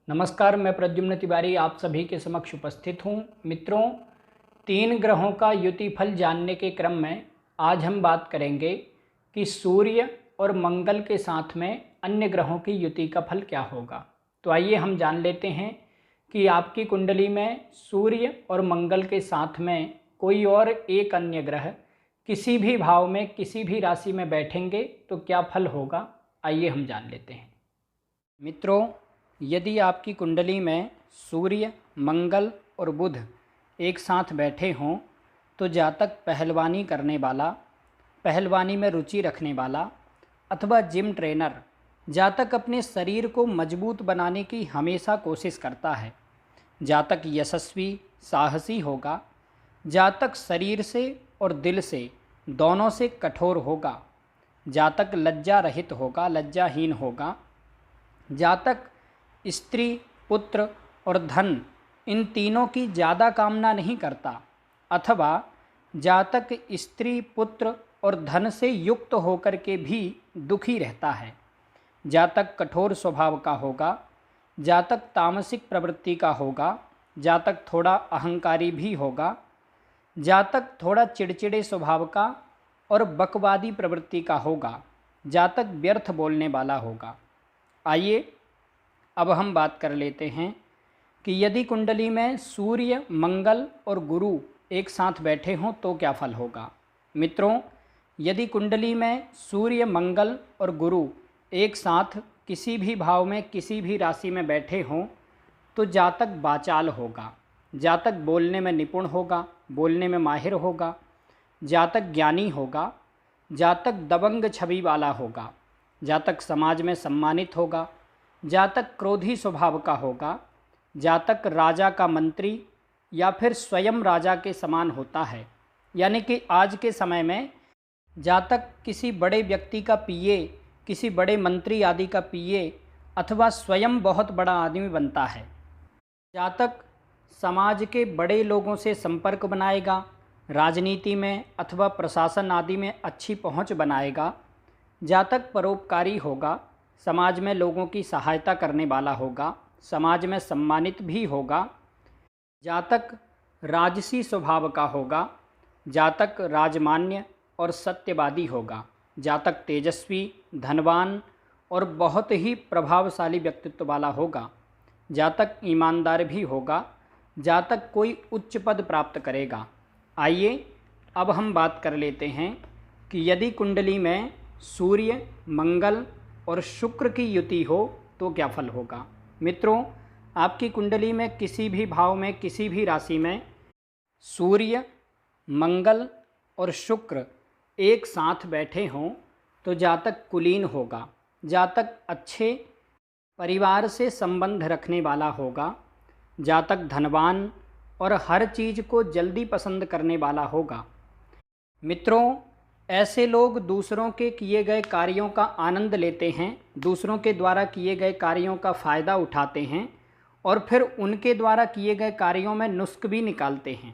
नमस्कार, मैं प्रद्युम्न तिवारी आप सभी के समक्ष उपस्थित हूँ। मित्रों, 3 ग्रहों का युति फल जानने के क्रम में आज हम बात करेंगे कि सूर्य और मंगल के साथ में अन्य ग्रहों की युति का फल क्या होगा। तो आइए हम जान लेते हैं कि आपकी कुंडली में सूर्य और मंगल के साथ में कोई और एक अन्य ग्रह किसी भी भाव में किसी भी राशि में बैठेंगे तो क्या फल होगा, आइए हम जान लेते हैं। मित्रों, यदि आपकी कुंडली में सूर्य, मंगल और बुध एक साथ बैठे हों तो जातक पहलवानी करने वाला, पहलवानी में रुचि रखने वाला अथवा जिम ट्रेनर, जातक अपने शरीर को मजबूत बनाने की हमेशा कोशिश करता है। जातक यशस्वी, साहसी होगा। जातक शरीर से और दिल से दोनों से कठोर होगा। जातक लज्जा रहित होगा, लज्जाहीन होगा। जातक स्त्री, पुत्र और धन इन तीनों की ज़्यादा कामना नहीं करता, अथवा जातक स्त्री, पुत्र और धन से युक्त होकर के भी दुखी रहता है। जातक कठोर स्वभाव का होगा। जातक तामसिक प्रवृत्ति का होगा। जातक थोड़ा अहंकारी भी होगा। जातक थोड़ा चिड़चिड़े स्वभाव का और बकवादी प्रवृत्ति का होगा। जातक व्यर्थ बोलने वाला होगा। आइए अब हम बात कर लेते हैं कि यदि कुंडली में सूर्य, मंगल और गुरु एक साथ बैठे हों तो क्या फल होगा। मित्रों, यदि कुंडली में सूर्य, मंगल और गुरु एक साथ किसी भी भाव में किसी भी राशि में बैठे हों तो जातक वाचाल होगा। जातक बोलने में निपुण होगा, बोलने में माहिर होगा। जातक ज्ञानी होगा। जातक दबंग छवि वाला होगा। जातक समाज में सम्मानित होगा। जातक क्रोधी स्वभाव का होगा। जातक राजा का मंत्री या फिर स्वयं राजा के समान होता है, यानी कि आज के समय में जातक किसी बड़े व्यक्ति का पीए, किसी बड़े मंत्री आदि का पीए अथवा स्वयं बहुत बड़ा आदमी बनता है। जातक समाज के बड़े लोगों से संपर्क बनाएगा, राजनीति में अथवा प्रशासन आदि में अच्छी पहुंच बनाएगा। जातक परोपकारी होगा, समाज में लोगों की सहायता करने वाला होगा, समाज में सम्मानित भी होगा। जातक राजसी स्वभाव का होगा। जातक राजमान्य और सत्यवादी होगा। जातक तेजस्वी, धनवान और बहुत ही प्रभावशाली व्यक्तित्व वाला होगा। जातक ईमानदार भी होगा। जातक कोई उच्च पद प्राप्त करेगा। आइए अब हम बात कर लेते हैं कि यदि कुंडली में सूर्य, मंगल और शुक्र की युति हो तो क्या फल होगा। मित्रों, आपकी कुंडली में किसी भी भाव में किसी भी राशि में सूर्य, मंगल और शुक्र एक साथ बैठे हों तो जातक कुलीन होगा। जातक अच्छे परिवार से संबंध रखने वाला होगा। जातक धनवान और हर चीज़ को जल्दी पसंद करने वाला होगा। मित्रों, ऐसे लोग दूसरों के किए गए कार्यों का आनंद लेते हैं, दूसरों के द्वारा किए गए कार्यों का फ़ायदा उठाते हैं और फिर उनके द्वारा किए गए कार्यों में नुस्ख भी निकालते हैं,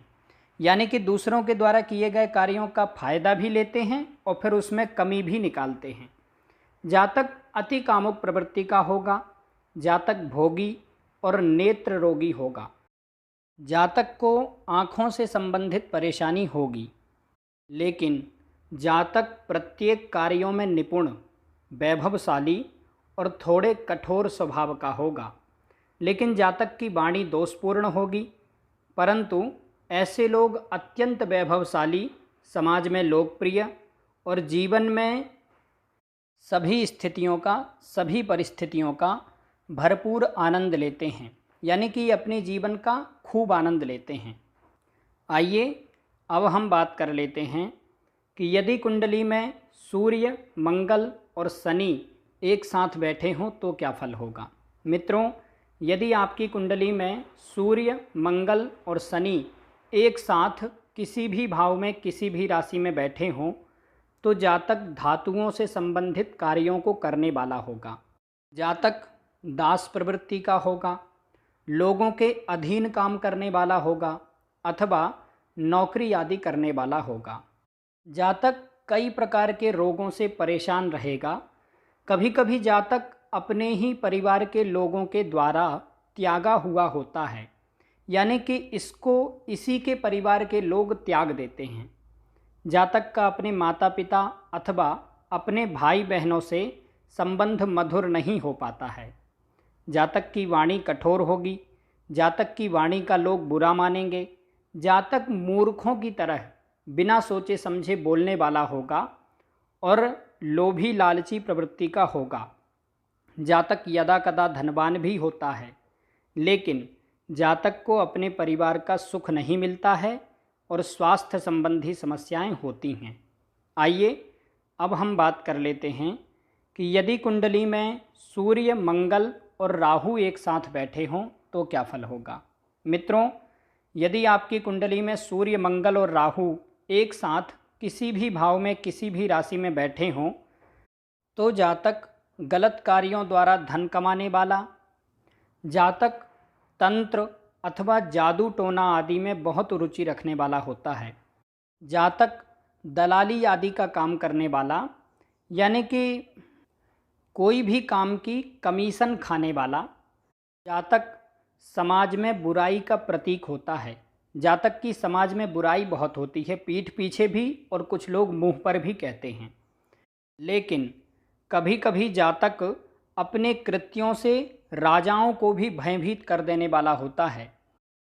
यानी कि दूसरों के द्वारा किए गए कार्यों का फ़ायदा भी लेते हैं और फिर उसमें कमी भी निकालते हैं। जातक अति कामुक प्रवृत्ति का होगा। जातक भोगी और नेत्र रोगी होगा। जातक को आँखों से संबंधित परेशानी होगी, लेकिन जातक प्रत्येक कार्यों में निपुण, वैभवशाली और थोड़े कठोर स्वभाव का होगा। लेकिन जातक की वाणी दोषपूर्ण होगी, परंतु ऐसे लोग अत्यंत वैभवशाली, समाज में लोकप्रिय और जीवन में सभी स्थितियों का, सभी परिस्थितियों का भरपूर आनंद लेते हैं, यानी कि अपने जीवन का खूब आनंद लेते हैं। आइए अब हम बात कर लेते हैं कि यदि कुंडली में सूर्य, मंगल और शनि एक साथ बैठे हों तो क्या फल होगा। मित्रों, यदि आपकी कुंडली में सूर्य, मंगल और शनि एक साथ किसी भी भाव में किसी भी राशि में बैठे हों तो जातक धातुओं से संबंधित कार्यों को करने वाला होगा। जातक दास प्रवृत्ति का होगा, लोगों के अधीन काम करने वाला होगा अथवा नौकरी आदि करने वाला होगा। जातक कई प्रकार के रोगों से परेशान रहेगा। कभी कभी जातक अपने ही परिवार के लोगों के द्वारा त्यागा हुआ होता है, यानी कि इसको इसी के परिवार के लोग त्याग देते हैं। जातक का अपने माता पिता अथवा अपने भाई बहनों से संबंध मधुर नहीं हो पाता है। जातक की वाणी कठोर होगी, जातक की वाणी का लोग बुरा मानेंगे। जातक मूर्खों की तरह बिना सोचे समझे बोलने वाला होगा और लोभी लालची प्रवृत्ति का होगा। जातक यदा कदा धनवान भी होता है, लेकिन जातक को अपने परिवार का सुख नहीं मिलता है और स्वास्थ्य संबंधी समस्याएं होती हैं। आइए अब हम बात कर लेते हैं कि यदि कुंडली में सूर्य, मंगल और राहु एक साथ बैठे हों तो क्या फल होगा। मित्रों, यदि आपकी कुंडली में सूर्य, मंगल और राहु एक साथ किसी भी भाव में, किसी भी राशि में बैठे हों तो जातक गलत कार्यों द्वारा धन कमाने वाला, जातक तंत्र अथवा जादू टोना आदि में बहुत रुचि रखने वाला होता है। जातक दलाली आदि का काम करने वाला, यानी कि कोई भी काम की कमीशन खाने वाला। जातक समाज में बुराई का प्रतीक होता है। जातक की समाज में बुराई बहुत होती है, पीठ पीछे भी और कुछ लोग मुंह पर भी कहते हैं। लेकिन कभी कभी जातक अपने कृत्यों से राजाओं को भी भयभीत कर देने वाला होता है,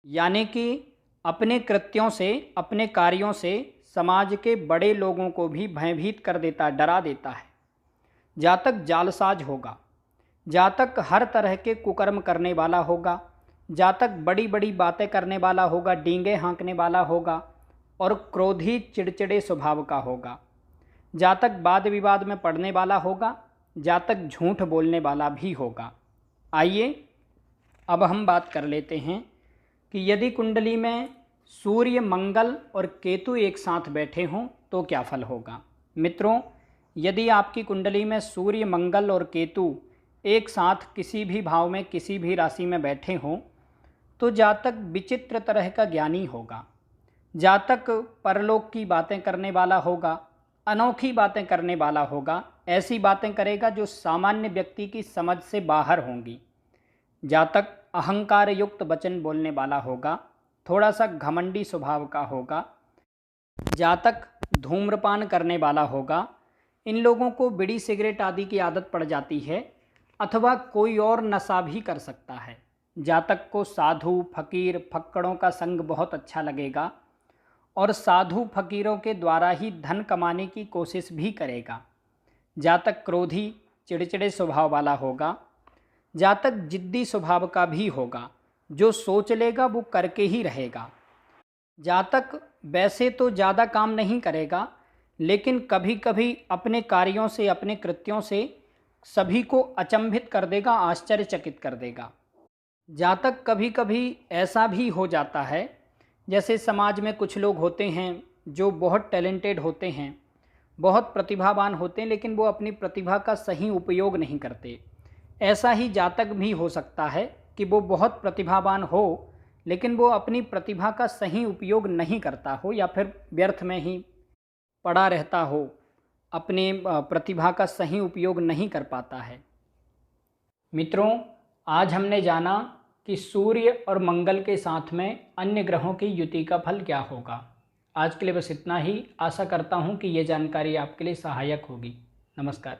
यानी कि अपने कृत्यों से, अपने कार्यों से समाज के बड़े लोगों को भी भयभीत कर देता, डरा देता है। जातक जालसाज होगा, जातक हर तरह के कुकर्म करने वाला होगा, जातक बड़ी बड़ी बातें करने वाला होगा, डींगे हाँकने वाला होगा और क्रोधी चिड़चिड़े स्वभाव का होगा। जातक वाद विवाद में पड़ने वाला होगा, जातक झूठ बोलने वाला भी होगा। आइए अब हम बात कर लेते हैं कि यदि कुंडली में सूर्य, मंगल और केतु एक साथ बैठे हों तो क्या फल होगा। मित्रों, यदि आपकी कुंडली में सूर्य, मंगल और केतु एक साथ किसी भी भाव में, किसी भी राशि में बैठे हों तो जातक विचित्र तरह का ज्ञानी होगा। जातक परलोक की बातें करने वाला होगा, अनोखी बातें करने वाला होगा, ऐसी बातें करेगा जो सामान्य व्यक्ति की समझ से बाहर होंगी। जातक अहंकार युक्त वचन बोलने वाला होगा, थोड़ा सा घमंडी स्वभाव का होगा। जातक धूम्रपान करने वाला होगा। इन लोगों को बीड़ी सिगरेट आदि की आदत पड़ जाती है अथवा कोई और नशा भी कर सकता है। जातक को साधु, फकीर, फक्कड़ों का संग बहुत अच्छा लगेगा और साधु फकीरों के द्वारा ही धन कमाने की कोशिश भी करेगा। जातक क्रोधी, चिड़चिड़े स्वभाव वाला होगा। जातक जिद्दी स्वभाव का भी होगा, जो सोच लेगा वो करके ही रहेगा। जातक वैसे तो ज़्यादा काम नहीं करेगा, लेकिन कभी कभी अपने कार्यों से, अपने कृत्यों से सभी को अचंभित कर देगा, आश्चर्यचकित कर देगा। जातक कभी कभी ऐसा भी हो जाता है, जैसे समाज में कुछ लोग होते हैं जो बहुत टैलेंटेड होते हैं, बहुत प्रतिभावान होते हैं, लेकिन वो अपनी प्रतिभा का सही उपयोग नहीं करते। ऐसा ही जातक भी हो सकता है कि वो बहुत प्रतिभावान हो, लेकिन वो अपनी प्रतिभा का सही उपयोग नहीं करता हो या फिर व्यर्थ में ही पड़ा रहता हो, अपने प्रतिभा का सही उपयोग नहीं कर पाता है। मित्रों, आज हमने जाना कि सूर्य और मंगल के साथ में अन्य ग्रहों की युति का फल क्या होगा। आज के लिए बस इतना ही। आशा करता हूँ कि ये जानकारी आपके लिए सहायक होगी। नमस्कार।